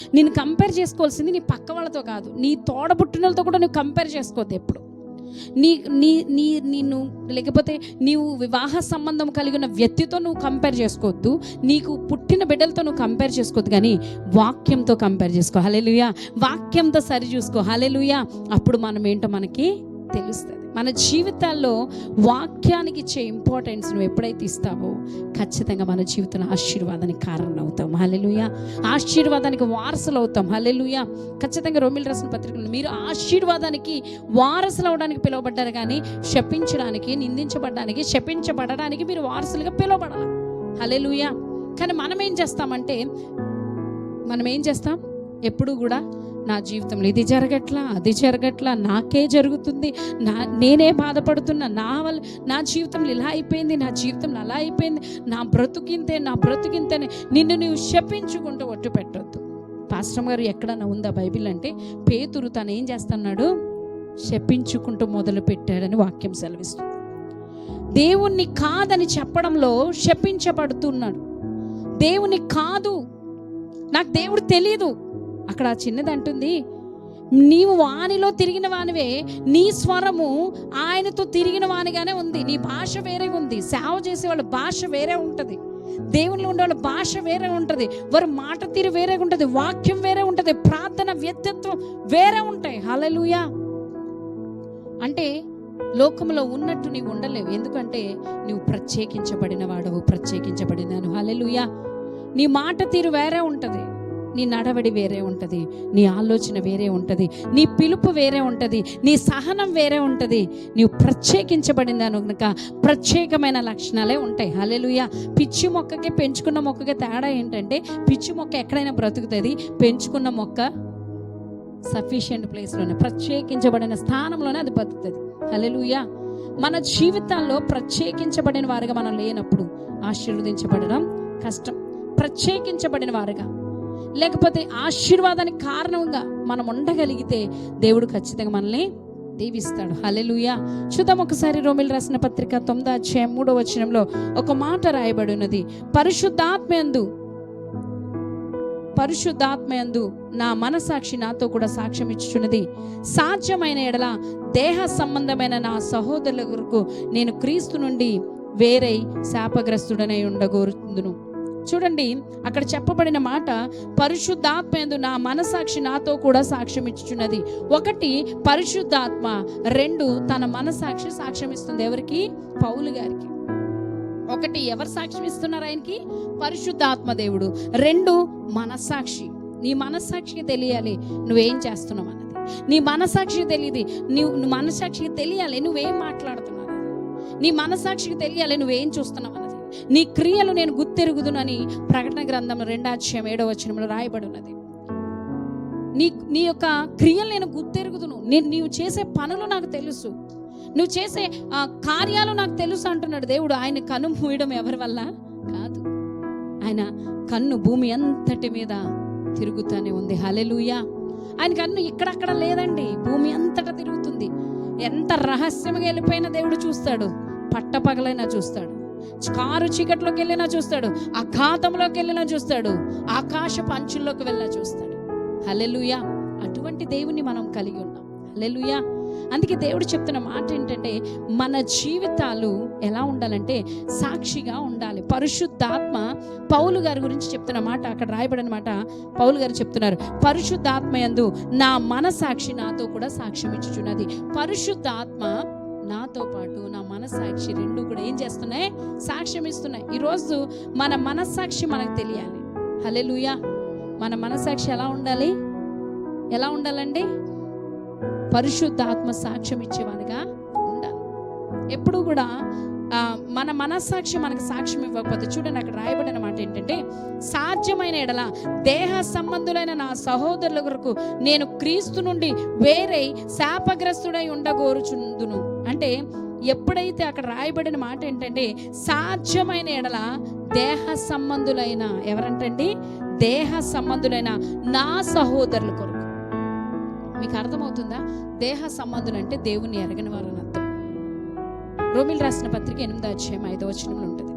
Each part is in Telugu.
నేను కంపేర్ చేసుకోవాల్సింది నీ పక్క వాళ్ళతో కాదు, నీ తోడబుట్టినలతో కూడా నువ్వు కంపేర్ చేసుకోవద్దు ఎప్పుడు. నిన్ను లేకపోతే నీవు వివాహ సంబంధం కలిగిన వ్యక్తితో నువ్వు కంపేర్ చేసుకోవద్దు, నీకు పుట్టిన బిడ్డలతో నువ్వు కంపేర్ చేసుకోవద్దు, కానీ వాక్యంతో కంపేర్ చేసుకో. హల్లెలూయా. వాక్యంతో సరి చూసుకో. హల్లెలూయా. అప్పుడు మనం ఏంటో మనకి తెలుస్తుంది. మన జీవితాల్లో వాక్యానికి ఇచ్చే ఇంపార్టెన్స్ నువ్వు ఎప్పుడైతే ఇస్తావో ఖచ్చితంగా మన జీవితంలో ఆశీర్వాదానికి కారణం అవుతాం. హల్లెలూయా. ఆశీర్వాదానికి వారసులు అవుతాం. హల్లెలూయా. ఖచ్చితంగా రోమిలు రాసిన పత్రికలు మీరు ఆశీర్వాదానికి వారసులు అవడానికి పిలువబడ్డారు, కానీ శపించడానికి, నిందించబడడానికి, శపించబడడానికి మీరు వారసులుగా పిలువబడాలి. హల్లెలూయా. కానీ మనం ఏం చేస్తాం ఎప్పుడు కూడా నా జీవితంలో ఇది జరగట్లా, అది జరగట్లా, నాకే జరుగుతుంది, నేనే బాధపడుతున్నా, నా జీవితంలో ఇలా అయిపోయింది, నా జీవితంలో అలా అయిపోయింది, నా బ్రతుకింతేనే నిన్ను నువ్వు శపించుకుంటూ ఒట్టు పెట్టొద్దు. పాస్టర్ గారు ఎక్కడన్నా ఉందా బైబిల్ అంటే, పేతురు తను ఏం చేస్తున్నాడు, శపించుకుంటూ మొదలు పెట్టాడని వాక్యం సెలవిస్తుంది. దేవుణ్ణి కాదని చెప్పడంలో శపించబడుతున్నాడు. దేవుని కాదు, నాకు దేవుడు తెలీదు. అక్కడ చిన్నది అంటుంది, నీవు వానిలో తిరిగిన వానివే, నీ స్వరము ఆయనతో తిరిగిన వానిగానే ఉంది, నీ భాష వేరే ఉంది. సేవ చేసే వాళ్ళ భాష వేరే ఉంటుంది, దేవునిలో ఉండే వాళ్ళ భాష వేరే ఉంటుంది, వారి మాట తీరు వేరే ఉంటుంది, వాక్యం వేరే ఉంటుంది, ప్రార్థన వ్యక్తిత్వం వేరే ఉంటాయి. హల్లెలూయా. అంటే లోకంలో ఉన్నట్టు నీవు ఉండలేవు, ఎందుకంటే నువ్వు ప్రత్యేకించబడిన వాడవు, ప్రత్యేకించబడినాను. హల్లెలూయా. నీ మాట తీరు వేరే ఉంటుంది, నీ నడవడి వేరే ఉంటుంది, నీ ఆలోచన వేరే ఉంటుంది, నీ పిలుపు వేరే ఉంటుంది, నీ సహనం వేరే ఉంటుంది. నీవు ప్రత్యేకించబడిందాను కనుక ప్రత్యేకమైన లక్షణాలే ఉంటాయి. హల్లెలూయా. పిచ్చి మొక్కకి పెంచుకున్న మొక్కకి తేడా ఏంటంటే, పిచ్చి మొక్క ఎక్కడైనా బ్రతుకుతుంది, పెంచుకున్న మొక్క సఫిషియెంట్ ప్లేస్లోనే, ప్రత్యేకించబడిన స్థానంలోనే అది బతుకుతుంది. హల్లెలూయా. మన జీవితాల్లో ప్రత్యేకించబడిన వారుగా మనం లేనప్పుడు ఆశీర్వదించబడడం కష్టం. ప్రత్యేకించబడిన వారుగా లేకపోతే ఆశీర్వాదానికి కారణంగా మనం ఉండగలిగితే దేవుడు ఖచ్చితంగా మనల్ని దీవిస్తాడు. హల్లెలూయా. చూద్దాం ఒకసారి రోమిలు రాసిన పత్రిక 9వ అధ్యాయం 3వ వచనంలో ఒక మాట రాయబడి ఉన్నది, పరిశుద్ధాత్మయందు నా మనసాక్షి నాతో కూడా సాక్ష్యం ఇచ్చుచున్నది, సాధ్యమైన ఎడల దేహ సంబంధమైన నా సహోదరుల కొరకు నేను క్రీస్తు నుండి వేరై శాపగ్రస్తుడనై ఉండగోరుతుందును. చూడండి, అక్కడ చెప్పబడిన మాట, పరిశుద్ధాత్మయందు నా మనసాక్షి నాతో కూడా సాక్ష్యం ఇచ్చుచున్నది. ఒకటి పరిశుద్ధాత్మ, రెండు తన మనసాక్షి సాక్ష్యం ఇస్తుంది. ఎవరికి? పౌలు గారికి. ఒకటి ఎవరు సాక్ష్యం ఇస్తున్నారు ఆయనకి? పరిశుద్ధాత్మ దేవుడు. రెండు మనసాక్షి. నీ మనసాక్షికి తెలియాలి నువ్వేం చేస్తున్నావు అన్నది. నీ మనసాక్షికి తెలియదు, నువ్వు మనసాక్షికి తెలియాలి నువ్వేం మాట్లాడుతున్నావు, నీ మనసాక్షికి తెలియాలి నువ్వేం చూస్తున్నావు అన్నది. నీ క్రియలు నేను గుర్తెరుగుదునని ప్రకటన గ్రంథంలో 2వ అధ్యాయం 7వ వచనంలో రాయబడి ఉన్నది. నీ యొక్క క్రియలు నేను గుర్తెరుగుదును, నీవు చేసే పనులు నాకు తెలుసు, నువ్వు చేసే కార్యాలు నాకు తెలుసు అంటున్నాడు దేవుడు. ఆయన కన్ను మూయడం ఎవరి వల్ల కాదు, ఆయన కన్ను భూమి అంతటి మీద తిరుగుతూనే ఉంది. హల్లెలూయా. ఆయన కన్ను ఇక్కడక్కడ లేదండి, భూమి అంతటా తిరుగుతుంది. ఎంత రహస్యంగా వెళ్ళిపోయినా దేవుడు చూస్తాడు, పట్టపగలైనా చూస్తాడు, కారు చీకట్లోకి వెళ్ళినా చూస్తాడు, అఘాతంలోకి వెళ్ళినా చూస్తాడు, ఆకాశపు అంచుల్లోకి వెళ్ళినా చూస్తాడు. హల్లెలూయా. అటువంటి దేవుని మనం కలిగి ఉన్నాం. హల్లెలూయా. అందుకే దేవుడు చెప్తున్న మాట ఏంటంటే, మన జీవితాలు ఎలా ఉండాలంటే సాక్షిగా ఉండాలి. పరిశుద్ధాత్మ పౌలు గారి గురించి చెప్తున్న మాట అక్కడ రాయబడిన మాట, పౌలు గారు చెప్తున్నారు, పరిశుద్ధాత్మయందు నా మనసాక్షి నాతో కూడా సాక్ష్యం ఇచ్చుచున్నది. పరిశుద్ధాత్మ నాతో పాటు నా మనసాక్షి రెండు కూడా ఏం చేస్తున్నాయి? సాక్ష్యం ఇస్తున్నాయి. ఈరోజు మన మనసాక్షి మనకు తెలియాలి. హల్లెలూయా. మన మనసాక్షి ఎలా ఉండాలి? ఎలా ఉండాలండి? పరిశుద్ధాత్మ సాక్ష్యం ఇచ్చేవానిగా ఉండాలి. ఎప్పుడు కూడా మన మనస్సాక్షి మనకు సాక్ష్యం ఇవ్వకపోతే, చూడండి అక్కడ రాయబడిన మాట ఏంటంటే, సాధ్యమైన ఎడల దేహ సంబంధులైన నా సహోదరుల కొరకు నేను క్రీస్తు నుండి వేరే శాపగ్రస్తుడై ఉండగోరుచుందును. అంటే ఎప్పుడైతే అక్కడ రాయబడిన మాట ఏంటంటే, సాధ్యమైన ఎడల దేహ సంబంధులైన, ఎవరంటండి? దేహ సంబంధులైన నా సహోదరుల కొరకు. మీకు అర్థమవుతుందా? దేహ సంబంధులు అంటే దేవుని ఎరగని వారు అని అర్థం. రోమిలు రాసిన పత్రిక 8వ అధ్యాయం 5వ వచనంలో ఉంటుంది.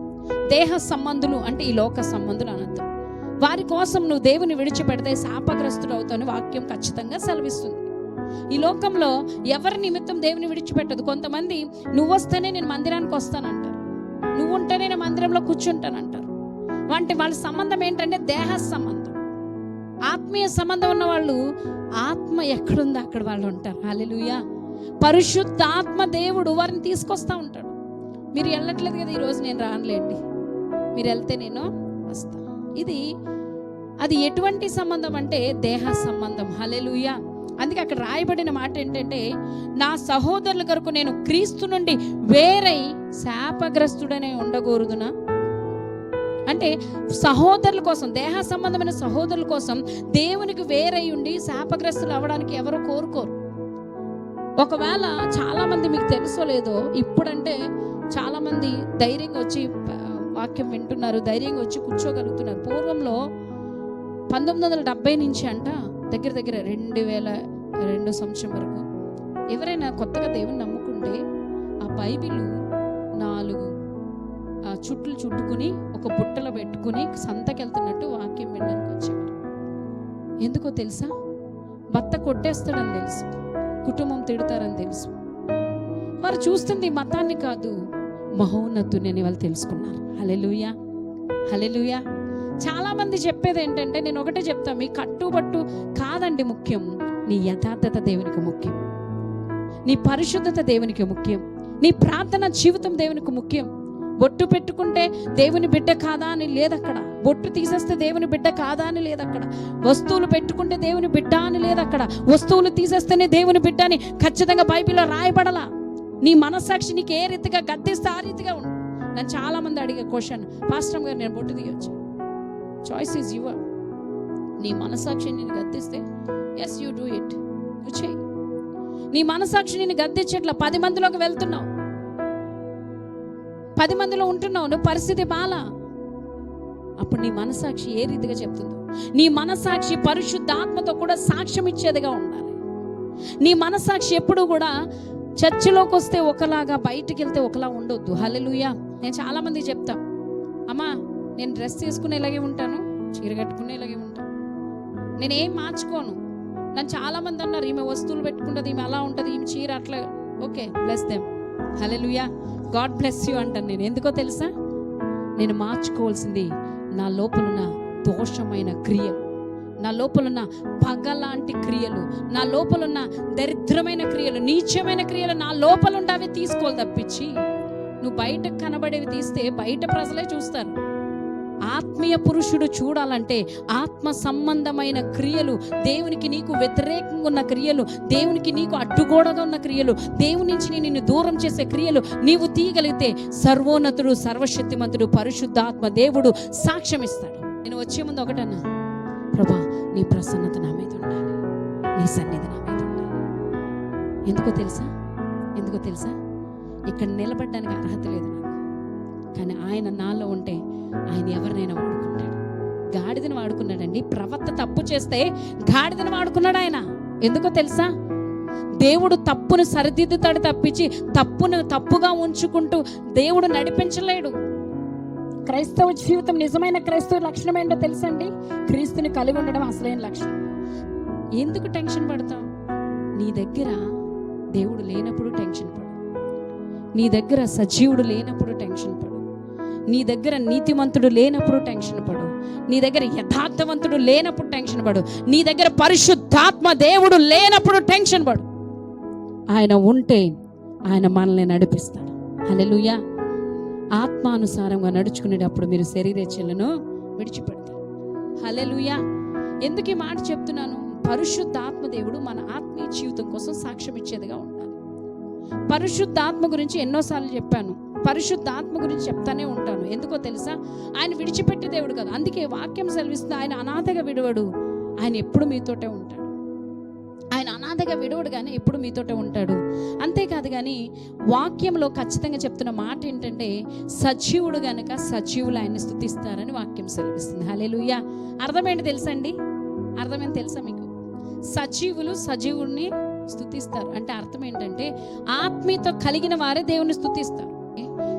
దేహ సంబంధులు అంటే ఈ లోక సంబంధులు అని అర్థం. వారి కోసం నువ్వు దేవుని విడిచిపెడితే శాపగ్రస్తుడు అవుతావని వాక్యం ఖచ్చితంగా సెలవిస్తుంది. ఈ లోకంలో ఎవరి నిమిత్తం దేవుని విడిచిపెట్టదు. కొంతమంది నువ్వు వస్తేనే నేను మందిరానికి వస్తానంటారు, నువ్వు ఉంటేనే నేను మందిరంలో కూర్చుంటానంటారు. వాళ్ళ సంబంధం ఏంటంటే దేహ సంబంధం. ఆత్మీయ సంబంధం ఉన్న వాళ్ళు ఆత్మ ఎక్కడుందో అక్కడ వాళ్ళు ఉంటారు. హల్లెలూయా. పరిశుద్ధాత్మ దేవుడు వారిని తీసుకొస్తా ఉంటాడు. మీరు వెళ్ళట్లేదు కదా, ఈరోజు నేను రానులేండి, మీరు వెళ్తే నేను వస్తా. అది ఎటువంటి సంబంధం అంటే దేహ సంబంధం. హల్లెలూయా. అందుకే అక్కడ రాయబడిన మాట ఏంటంటే, నా సహోదరుల కొరకు నేను క్రీస్తు నుండి వేరై శాపగ్రస్తుడనే ఉండకూడదునా. అంటే సహోదరుల కోసం, దేహ సంబంధమైన సహోదరుల కోసం దేవునికి వేరై ఉండి శాపగ్రస్తులు అవ్వడానికి ఎవరు కోరుకోరు. ఒకవేళ చాలా మంది మీకు తెలుసో లేదో, ఇప్పుడంటే చాలా మంది ధైర్యంగా వచ్చి వాక్యం వింటున్నారు, ధైర్యంగా వచ్చి కూర్చోగలుగుతున్నారు. పూర్వంలో 1970 నుంచి అంట దగ్గర 2002 సంవత్సరం వరకు ఎవరైనా కొత్తగా దేవుని నమ్ముకుంటే ఆ బైబిల్ 4 చుట్లు చుట్టుకుని ఒక బుట్టలో పెట్టుకుని సంతకెళ్తున్నట్టు వాక్యం వినడానికి వచ్చేవారు. ఎందుకో తెలుసా? భర్త కొట్టేస్తాడని తెలుసు, కుటుంబం తిడతారని తెలుసు. వారు చూస్తుంది మతాన్ని కాదు, మహోన్నతుని అని వాళ్ళు తెలుసుకున్నారు. హల్లెలూయా, హల్లెలూయా. చాలా మంది చెప్పేది ఏంటంటే, నేను ఒకటే చెప్తా, మీ కట్టుబట్టు కాదండి ముఖ్యం, నీ యథార్థత దేవునికి ముఖ్యం, నీ పరిశుద్ధత దేవునికి ముఖ్యం, నీ ప్రార్థన జీవితం దేవునికి ముఖ్యం. బొట్టు పెట్టుకుంటే దేవుని బిడ్డ కాదా అని లేదక్కడ, బొట్టు తీసేస్తే దేవుని బిడ్డ కాదా అని లేదక్కడ, వస్తువులు పెట్టుకుంటే దేవుని బిడ్డ అని లేదక్కడ, వస్తువులు తీసేస్తేనే దేవుని బిడ్డ అని ఖచ్చితంగా బైబిల్లో రాయబడలా. నీ మనస్సాక్షి నీకు ఏ రీతిగా గద్దిస్తే ఆ రీతిగా ఉండు. నన్ను చాలా మంది అడిగే క్వశ్చన్, పాస్టర్ గారు నేను బొట్టు తీయొచ్చు, చాయిస్ ఈజ్ యువర్. నీ మనస్సాక్షి నేను గద్దిస్తే ఎస్ యూ డూ ఇట్, నువ్వు చేయి. నీ మనస్సాక్షి నేను గద్దించట్లా, 10 మందిలోకి వెళ్తున్నావు, 10 మందిలో ఉంటున్నావు, నువ్వు పరిస్థితి బాలా, అప్పుడు నీ మనస్సాక్షి ఏ రీతిగా చెప్తుందో, నీ మనస్సాక్షి పరిశుద్ధాత్మతో కూడా సాక్ష్యం ఇచ్చేదిగా ఉండాలి. నీ మనస్సాక్షి ఎప్పుడు కూడా చర్చిలోకి వస్తే ఒకలాగా, బయటికి వెళ్తే ఒకలా ఉండొద్దు. హల్లెలూయా. నేను చాలా మంది చెప్తా, అమ్మా నేను డ్రెస్ తీసుకునేలాగే ఉంటాను, చీర కట్టుకునేలాగే ఉంటాను, నేనేం మార్చుకోను. నన్ను చాలా మంది అన్నారు, ఈమె వస్తువులు పెట్టుకుంటుంది, ఈమె అలా ఉంటుంది, ఈమె చీర అట్లా. Okay, bless them, hallelujah, God bless you అంటాను నేను. ఎందుకో తెలుసా? నేను మార్చుకోవాల్సింది నా లోపలున్న దోషమైన క్రియలు, నా లోపలున్న పగలాంటి క్రియలు, నా లోపలున్న దరిద్రమైన క్రియలు, నీచమైన క్రియలు నా లోపలుండి అవి తీసుకోవాలి తప్పించి, నువ్వు బయటకు కనబడేవి తీస్తే బయట ప్రజలే చూస్తారు. ఆత్మీయ పురుషుడు చూడాలంటే ఆత్మ సంబంధమైన క్రియలు, దేవునికి నీకు వ్యతిరేకంగా ఉన్న క్రియలు, దేవునికి నీకు అడ్డుగోడగా ఉన్న క్రియలు, దేవుని నుంచి నిన్ను దూరం చేసే క్రియలు నీవు తీయగలిగితే సర్వోన్నతుడు, సర్వశక్తిమంతుడు, పరిశుద్ధాత్మ దేవుడు సాక్ష్యం ఇస్తాడు. నేను వచ్చే ముందు ఒకటన్నా, ప్రభా నీ ప్రసన్నత నా మీద ఉండాలి, నీ సన్నిధి నా మీద ఉండాలి. ఎందుకో తెలుసా? ఇక్కడ నిలబడడానికి అర్హత లేదు నాకు, కానీ ఆయన నాలో ఉంటే ఆయన ఎవరినైనా వాడుకుంటాడు. గాడిదని వాడుకున్నాడండి. ప్రవక్త తప్పు చేస్తే గాడిదని వాడుకున్నాడు ఆయన. ఎందుకో తెలుసా? దేవుడు తప్పును సరిదిద్దుతాడు తప్పించి తప్పును తప్పుగా ఉంచుకుంటూ దేవుడు నడిపించలేడు. క్రైస్తవ జీవితం, నిజమైన క్రైస్తవ లక్షణం ఏంటో తెలుసండి? క్రీస్తుని కలిగి ఉండడం అసలైన లక్షణం. ఎందుకు టెన్షన్ పడతావు? నీ దగ్గర దేవుడు లేనప్పుడు టెన్షన్ పడు, నీ దగ్గర సజీవుడు లేనప్పుడు టెన్షన్ పడు, నీ దగ్గర నీతిమంతుడు లేనప్పుడు టెన్షన్ పడు, నీ దగ్గర యథార్థవంతుడు లేనప్పుడు టెన్షన్ పడు, నీ దగ్గర పరిశుద్ధాత్మ దేవుడు లేనప్పుడు టెన్షన్ పడు. ఆయన ఉంటే ఆయన మనల్ని నడిపిస్తాడు. హల్లెలూయా. ఆత్మానుసారంగా నడుచుకునేటప్పుడు మీరు శరీరేచ్ఛలను విడిచిపెడతారు. హల్లెలూయా. ఎందుకు ఈ మాట చెప్తున్నాను? పరిశుద్ధాత్మ దేవుడు మన ఆత్మీయ జీవితం కోసం సాక్ష్యం ఇచ్చేదిగా ఉండాలి. పరిశుద్ధాత్మ గురించి ఎన్నోసార్లు చెప్పాను, పరిశుద్ధాత్మ గురించి చెప్తానే ఉంటాను. ఎందుకో తెలుసా? ఆయన విడిచిపెట్టే దేవుడు కాదు. అందుకే వాక్యం సెలవిస్తుంది, ఆయన అనాథగా విడవడు, ఆయన ఎప్పుడు మీతోటే ఉంటాడు. ఆయన అనాథగా విడవడు కానీ ఎప్పుడు మీతోటే ఉంటాడు. అంతేకాదు కానీ వాక్యంలో ఖచ్చితంగా చెప్తున్న మాట ఏంటంటే, సజీవుడు గనుక సజీవులు ఆయన్ని స్తుతిస్తారని వాక్యం సెలవిస్తుంది. హల్లెలూయా. అర్థమేంటి తెలుసా అండి? అర్థమేంటి తెలుసా మీకు? సజీవులు సజీవుడిని స్తుతిస్తారు అంటే అర్థం ఏంటంటే, ఆత్మీయత కలిగిన వారే దేవుని స్తుతిస్తారు.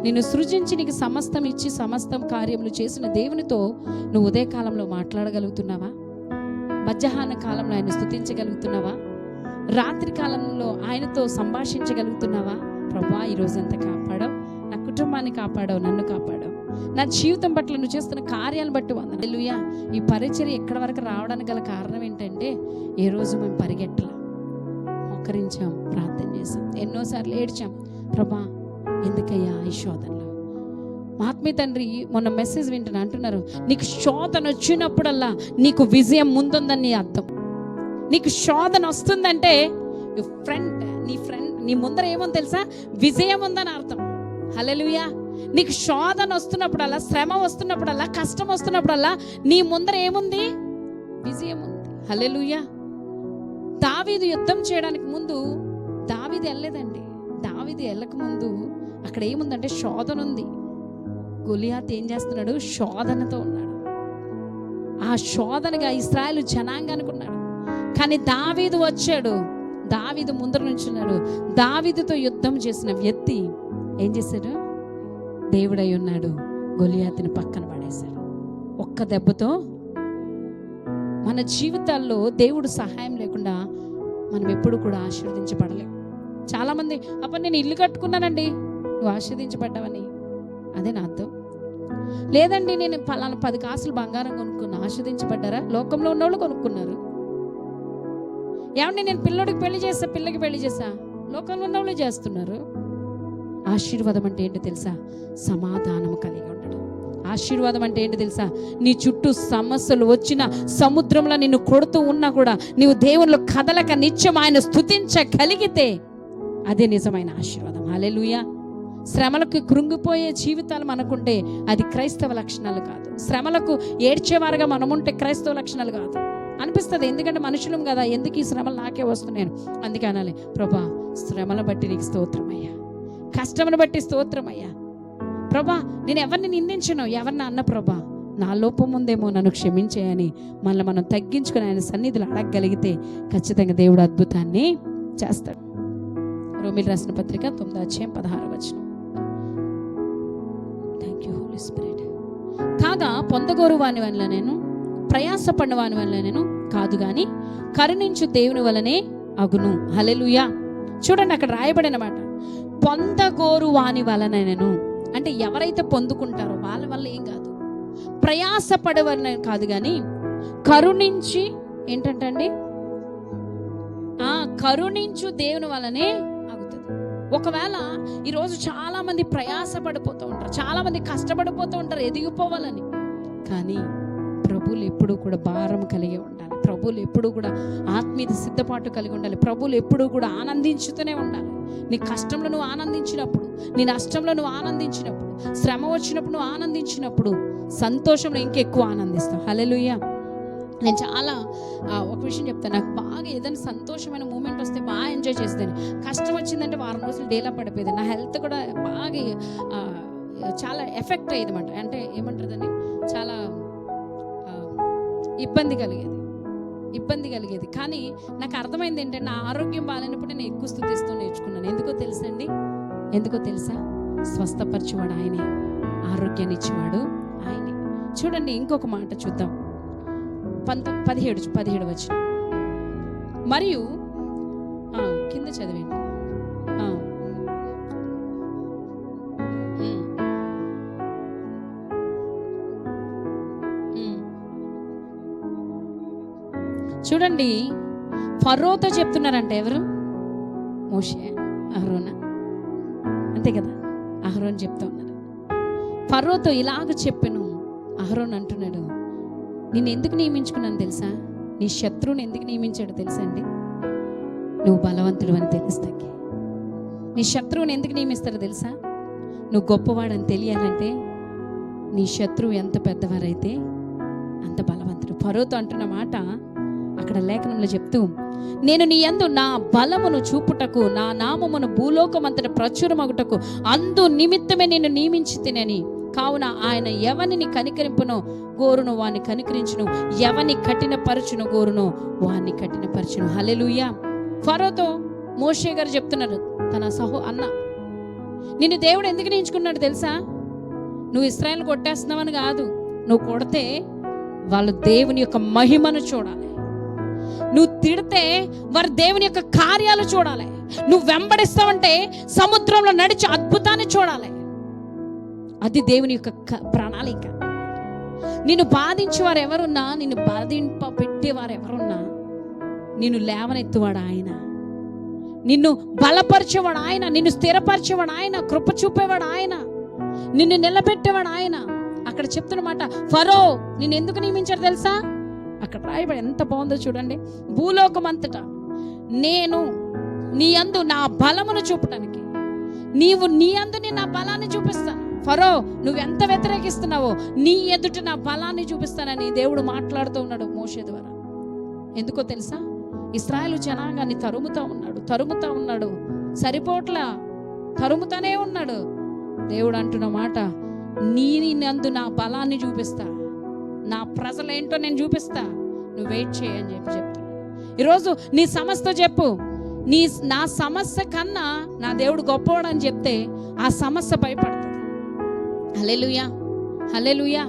నిన్ను సృజించి నీకు సమస్తం ఇచ్చి సమస్తం కార్యములు చేసిన దేవునితో నువ్వు ఉదయకాలంలో మాట్లాడగలుగుతున్నావా? మధ్యాహ్న కాలంలో ఆయన స్తుతించగలుగుతున్నావా? రాత్రి కాలంలో ఆయనతో సంభాషించగలుగుతున్నావా? ప్రభువా, ఈరోజు ఎంత కాపాడావు, నా కుటుంబాన్ని కాపాడావు, నన్ను కాపాడావు, నా జీవితం పట్ల నువ్వు చేస్తున్న కార్యాలను బట్టి వందనాలు. హల్లెలూయా. ఈ పరిచర్య ఎక్కడి వరకు రావడానికి గల కారణం ఏంటంటే, ఏ రోజు మేము పరిగెట్టలా, మోకరించాం, ప్రార్థన చేసాం, ఎన్నోసార్లు ఏడ్చాం. ప్రభా, ఎందుకయ్యా ఈ శోధనలో? మా ఆత్మీయ తండ్రి మొన్న మెసేజ్ వింటున్నా అంటున్నారు, నీకు శోధన వచ్చినప్పుడల్లా నీకు విజయం ముందుందని అర్థం. నీకు శోధన వస్తుందంటే నీ ముందర ఏమో తెలుసా, విజయం ఉందని అర్థం. హల్లెలూయా. నీకు శోధన వస్తున్నప్పుడల్లా, శ్రమ వస్తున్నప్పుడల్లా, కష్టం వస్తున్నప్పుడల్లా నీ ముందర ఏముంది? విజయం ఉంది. హల్లెలూయా. దావీదు యుద్ధం చేయడానికి ముందు దావీదు వెళ్ళలేదండి. దావీదు వెళ్ళక ముందు అక్కడ ఏముందంటే శోధన ఉంది. గొలియాత్ ఏం చేస్తున్నాడు? శోధనతో ఉన్నాడు. ఆ శోధనగా ఇశ్రాయేలు జనాంగానికి ఉన్నాడు. కానీ దావీదు వచ్చాడు, దావీదు ముందర నుంచున్నాడు. దావీదుతో యుద్ధం చేసిన వ్యక్తి ఏం చేశాడు? దేవుడై ఉన్నాడు, గొలియాతుని పక్కన పడేశాడు. ఒక్క దెబ్బతో మన జీవితాల్లో దేవుడు సహాయం లేకుండా మనం ఎప్పుడు కూడా ఆశీర్వదించబడలేము. చాలామంది, అప్పుడు నేను ఇల్లు కట్టుకున్నానండి, నువ్వు ఆశీర్వదించబడ్డావని అదే నా అర్థం. లేదండి, నేను పలానా 10 కాసులు బంగారం కొనుక్కున్నా, ఆశీర్వదించబడ్డారా? లోకంలో ఉన్నోళ్ళు కొనుక్కున్నారు. ఏమండి, నేను పిల్లడికి పెళ్లి చేస్తా, పిల్లకి పెళ్లి చేస్తా, లోకంలో ఉన్నోళ్ళు చేస్తున్నారు. ఆశీర్వాదం అంటే ఏంటో తెలుసా? సమాధానం కలిగి ఉండడం. ఆశీర్వాదం అంటే ఏంటో తెలుసా? నీ చుట్టూ సమస్యలు వచ్చిన సముద్రంలో నిన్ను కొడుతూ ఉన్నా కూడా నీవు దేవునిలో కదలక నిత్యం ఆయన స్తుతించగలిగితే అదే నిజమైన ఆశీర్వాదం. హల్లెలూయా. శ్రమలకు కృంగిపోయే జీవితాలు మనకుంటే అది క్రైస్తవ లక్షణాలు కాదు. శ్రమలకు ఏడ్చేవారుగా మనముంటే క్రైస్తవ లక్షణాలు కాదు అనిపిస్తుంది. ఎందుకంటే మనుషులం కదా, ఎందుకు ఈ శ్రమలు నాకే వస్తున్నాను? అందుకే అనాలి, ప్రభా, శ్రమల బట్టి నీకు స్తోత్రమయ్యా, కష్టమును బట్టి స్తోత్రమయ్యా. ప్రభా, నేను ఎవరిని నిందించను, ఎవరిని అన్న ప్రభా, నా లోపం ఉందేమో నన్ను క్షమించేయని మనల్ని మనం తగ్గించుకుని ఆయన సన్నిధిలో అడగగలిగితే ఖచ్చితంగా దేవుడు అద్భుతాన్ని చేస్తాడు. రోమీలు రాసిన పత్రిక 9:16. Thank you holy spirit. కాగా పొందగోరు వాని వల్ల నేను, ప్రయాసపడిన వాని వల్ల నేను కాదు గాని కరుణించు దేవుని వలనే అగును. హల్లెలూయా. చూడండి, అక్కడ రాయబడిన మాట, పొందగోరు వాని వలన నేను అంటే ఎవరైతే పొందుకుంటారో వాళ్ళ వల్ల ఏం కాదు, ప్రయాసపడేవారిని కాదు కానీ కరుణించి ఏంటంటండి, కరుణించు దేవుని వలనే ఆగుతుంది. ఒకవేళ ఈరోజు చాలా మంది ప్రయాసపడిపోతూ ఉంటారు, చాలా మంది కష్టపడిపోతూ ఉంటారు ఎదిగిపోవాలని. కానీ ప్రభువులు ఎప్పుడూ కూడా భారం కలిగి ఉండాలి, ప్రభువులు ఎప్పుడూ కూడా ఆత్మీయ సిద్ధపాటు కలిగి ఉండాలి, ప్రభువులు ఎప్పుడూ కూడా ఆనందించుతూనే ఉండాలి. నీ కష్టంలో నువ్వు ఆనందించినప్పుడు, నీ నష్టంలో నువ్వు ఆనందించినప్పుడు, శ్రమ వచ్చినప్పుడు నువ్వు ఆనందించినప్పుడు, సంతోషంలో ఇంకెక్కువ ఆనందిస్తావు. హల్లెలూయా. నేను చాలా ఒక విషయం చెప్తాను, నాకు బాగా ఏదైనా సంతోషమైన మూమెంట్ వస్తే బాగా ఎంజాయ్ చేసేదాన్ని. కష్టం వచ్చిందంటే వారం రోజులు డేలా పడిపోయేది. నా హెల్త్ కూడా బాగా చాలా ఎఫెక్ట్ అయ్యేది అనమాట. అంటే ఏమంటారు దాన్ని, చాలా ఇబ్బంది కలిగేది. కానీ నాకు అర్థమైంది ఏంటంటే, నా ఆరోగ్యం బాగాలేనప్పుడు నేను ఎక్కువ స్తుతిస్తూ నేర్చుకున్నాను. ఎందుకో తెలుసా? స్వస్థపరిచేవాడు ఆయనే, ఆరోగ్యాన్ని ఇచ్చేవాడు ఆయనే. చూడండి, ఇంకొక మాట చూద్దాం. 17 వచనం. మరియు కింద చదివేండి. చూడండి, ఫరోతో చెప్తున్నారంట. ఎవరు? మోషే, అహరోనా, అంతే కదా. అహరోన్ చెప్తా ఉన్నారు. ఫరోతో ఇలాగ చెప్పాను. అహరోన్ అంటున్నాడు, నేను ఎందుకు నియమించుకున్నాను తెలుసా? నీ శత్రువుని ఎందుకు నియమించాడు తెలుసా అండి? నువ్వు బలవంతుడు అని తెలుస్తాకి. నీ శత్రువుని ఎందుకు నియమిస్తాడో తెలుసా? నువ్వు గొప్పవాడని తెలియాలంటే నీ శత్రువు ఎంత పెద్దవారైతే అంత బలవంతుడు. ఫరోతో అంటున్న మాట అక్కడ లేఖనంలో చెప్తూ, నేను నీ యందు నా బలమును చూపుటకు, నా నామమును భూలోకమంతట ప్రచురమగుటకు అందు నిమిత్తమే నేను నియమించి తినని. కావున ఆయన ఎవరిని కనికరింపునో గోరును వాణ్ణి కనికరించును, ఎవరిని కఠినపరచును గోరును వాణ్ణి కఠినపరచును. హల్లెలూయా. ఫరోతో మోషే గారు చెప్తున్నారు, తన అన్న నిన్ను దేవుడు ఎందుకు నించుకున్నాడు తెలుసా? నువ్వు ఇశ్రాయేలు కొట్టేస్తున్నావని కాదు. నువ్వు కొడితే వాళ్ళు దేవుని యొక్క మహిమను చూడాలి. నువ్వు తిడితే వారు దేవుని యొక్క కార్యాలు చూడాలి. నువ్వు వెంబడిస్తావంటే సముద్రంలో నడిచి అద్భుతాన్ని చూడాలి. అది దేవుని యొక్క ప్రణాళిక. నిన్ను బాధించేవారు ఎవరున్నా, నిన్ను బాధింప పెట్టేవారు ఎవరున్నా, నిన్ను లేవనెత్తువాడు ఆయన, నిన్ను బలపరిచేవాడు ఆయన, నిన్ను స్థిరపరిచేవాడు ఆయన, కృప చూపేవాడు ఆయన, నిన్ను నిలబెట్టేవాడు ఆయన. అక్కడ చెప్తున్నమాట, ఫరో నిన్ను ఎందుకు నియమించాడు తెలుసా? అక్కడ రాయబడి ఎంత బాగుందో చూడండి. భూలోకం అంతటా నేను నీ యందు నా బలమును చూపటానికి, నీవు నీ యందు నేను నా బలాన్ని చూపిస్తాను. ఫరో నువ్వెంత వ్యతిరేకిస్తున్నావో నీ ఎదుట నా బలాన్ని చూపిస్తానని దేవుడు మాట్లాడుతూ ఉన్నాడు మోషే ద్వారా. ఎందుకో తెలుసా? ఇశ్రాయేలు జనాంగాన్ని తరుముతా ఉన్నాడు. సరిపోట్లా తరుముతానే ఉన్నాడు. దేవుడు అంటున్న మాట, నీ నందు నా బలాన్ని చూపిస్తా, నా ప్రజలేంటో నేను చూపిస్తా, నువ్వు వెయిట్ చేయని చెప్తున్నాడు. ఈరోజు నీ సమస్య చెప్పు, నా సమస్య కన్నా నా దేవుడు గొప్పవాడు అని చెప్తే ఆ సమస్య భయపడుతుంది. హల్లెలూయా, హల్లెలూయా.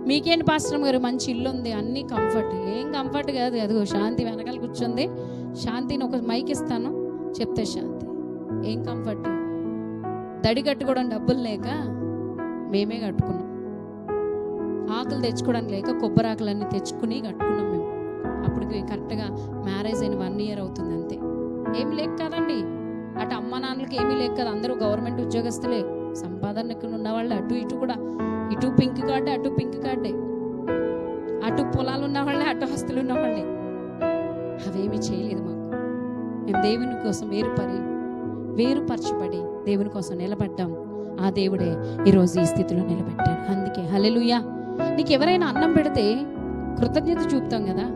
మీకేంటి పాస్టర్ గారు, మంచి ఇల్లు ఉంది, అన్నీ కంఫర్ట్. ఏం కంఫర్ట్ కాదు. అదిగో శాంతి వెనకాల కూర్చుంది. శాంతిని ఒక మైక్ ఇస్తాను, చెప్తే శాంతి ఏం కంఫర్ట్. దడి కట్టుకోవడం డబ్బులు లేక మేమే కట్టుకున్నాం. ఆకులు తెచ్చుకోవడానికి లేక కొబ్బరి ఆకులన్నీ తెచ్చుకుని కట్టుకున్నాం మేము. అప్పటికి కరెక్ట్గా మ్యారేజ్ అయిన 1 year అవుతుంది అంతే. ఏమి లేక కదండి, అటు అమ్మ నాన్నలకి ఏమీ లేక కదా, అందరూ గవర్నమెంట్ ఉద్యోగస్తులే, సంపాదనకు ఉన్నవాళ్ళు. అటు ఇటు కూడా, ఇటు పింక్ కార్డే అటు పింక్ కార్డే, అటు పొలాలు ఉన్నవాళ్ళే అటు ఆస్తులు ఉన్నవాళ్ళే. అవేమీ చేయలేదు మాకు. మేము దేవుని కోసం వేరుపరచబడి దేవుని కోసం నిలబడ్డాం. ఆ దేవుడే ఈరోజు ఈ స్థితిలో నిలబెట్టాడు. అందుకే హల్లెలూయా. నీకు ఎవరైనా అన్నం పెడితే కృతజ్ఞత చూపుతాం కదా.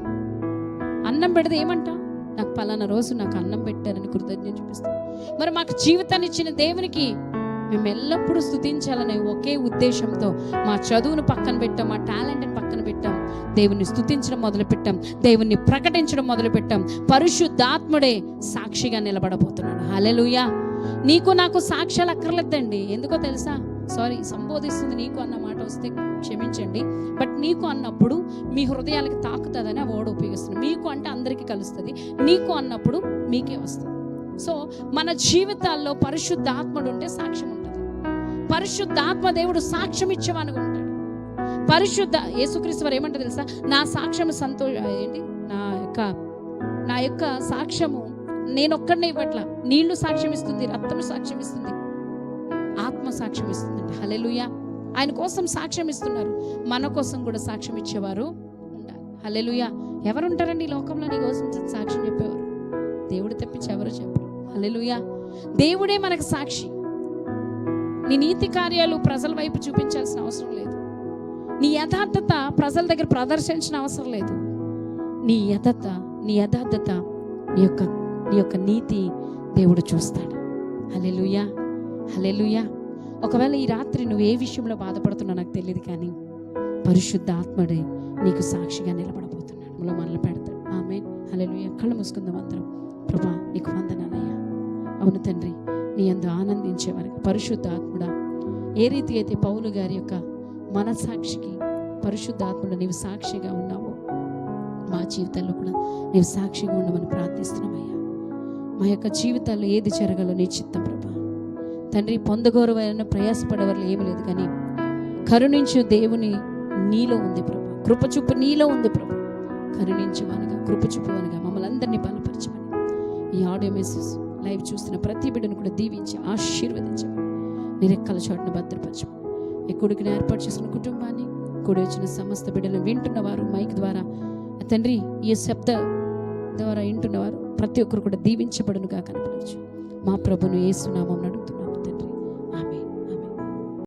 అన్నం పెడితే ఏమంటాం? నాకు పలానా రోజు నాకు అన్నం పెట్టారని కృతజ్ఞత చూపిస్తాం. మరి మాకు జీవితాన్ని ఇచ్చిన దేవునికి మేము ఎల్లప్పుడూ స్తుతించాలనే ఒకే ఉద్దేశంతో మా చదువును పక్కన పెట్టాం, మా టాలెంట్ని పక్కన పెట్టాం, దేవుణ్ణి స్తుతించడం మొదలుపెట్టాం, దేవుణ్ణి ప్రకటించడం మొదలుపెట్టాం. పరిశుద్ధాత్ముడే సాక్షిగా నిలబడబోతున్నాడు. హల్లెలూయా. నీకు నాకు సాక్ష్యాలు అక్కర్లేదండి. ఎందుకో తెలుసా? సంబోధిస్తుంది నీకు అన్న మాట వస్తే క్షమించండి, బట్ నీకు అన్నప్పుడు మీ హృదయాలకి తాకుతుందని ఆ వర్డ్ ఉపయోగిస్తుంది. మీకు అంటే అందరికీ కలుస్తుంది, నీకు అన్నప్పుడు మీకే వస్తుంది. సో మన జీవితాల్లో పరిశుద్ధాత్ముడు ఉంటే సాక్ష్యం ఉంటుంది. పరిశుద్ధాత్మ దేవుడు సాక్ష్యం ఇచ్చేవానుగా ఉంటాడు. యేసుక్రీస్తు వారు ఏమంటారు తెలుసా? నా సాక్ష్యము నా యొక్క సాక్ష్యము నేను ఒక్కడనే ఇవ్వట్లా, నీళ్లు సాక్ష్యం ఇస్తుంది, రక్తము సాక్ష్యం ఇస్తుంది, ఆత్మ సాక్ష్యం ఇస్తుందండి. హల్లెలూయా. ఆయన కోసం సాక్ష్యం ఇస్తున్నారు, మన కోసం కూడా సాక్ష్యం ఇచ్చేవారు ఉండాలి. హల్లెలూయా. ఎవరు ఉంటారండి ఈ లోకంలో నీ కోసం సాక్ష్యం చెప్పేవారు? దేవుడు తప్పించి ఎవరు చెప్పరు. హల్లెలూయా. దేవుడే మనకు సాక్షి. నీ నీతి కార్యాలు ప్రజల వైపు చూపించాల్సిన అవసరం లేదు. నీ యథార్థత ప్రజల దగ్గర ప్రదర్శించిన అవసరం లేదు. నీ యథార్థత నీ యొక్క నీతి దేవుడు చూస్తాడు. హల్లెలూయా, హల్లెలూయా. ఒకవేళ ఈ రాత్రి నువ్వు ఏ విషయంలో బాధపడుతున్నా నాకు తెలియదు, కానీ పరిశుద్ధ ఆత్మడే నీకు సాక్షిగా నిలబడబోతున్నాడు, మనల్ని పెడతాడు. ఆమేన్, హల్లెలూయా. కళ్ళు మూసుకుందాం అందరం. ప్రభా నీకు వందనాలయ్యా. అవును తండ్రి, నీ యందు ఆనందించేవారు పరిశుద్ధ ఆత్ముడా, ఏ రీతి అయితే పౌలు గారి యొక్క మనసాక్షికి పరిశుద్ధ ఆత్ముడా నీవు సాక్షిగా ఉన్నావో, మా జీవితాల్లో కూడా నీవు సాక్షిగా ఉండమని ప్రార్థిస్తున్నామయ్యా. మా యొక్క జీవితాల్లో ఏది జరగాలో నీ చిత్తం ప్రభా. తండ్రి, పొందగోరవైన ప్రయాసపడేవాళ్ళు ఏమీ లేదు, కానీ కరుణించు దేవుని నీలో ఉంది ప్రభా, కృపచూపు నీలో ఉంది ప్రభా. కరుణించువనగా, కృపచూపువనగా మమ్మల్ని అందరినీ బలపరచమని, ఈ ఆడియో మెసేజ్ లైవ్ చూస్తున్న ప్రతి బిడ్డను కూడా దీవించి ఆశీర్వదించమని, నీ రెక్కల చోటును భద్రపరచమని, ఈ కొడుకుని ఏర్పాటు చేసుకున్న కుటుంబాన్ని, కూడి వచ్చిన సమస్త బిడ్డలు వింటున్నవారు మైక్ ద్వారా తండ్రి, ఈ శబ్ద ద్వారా వింటున్నవారు ప్రతి ఒక్కరు కూడా దీవించబడునుగా కనపడవచ్చు. మా ప్రభును యేసు నామమున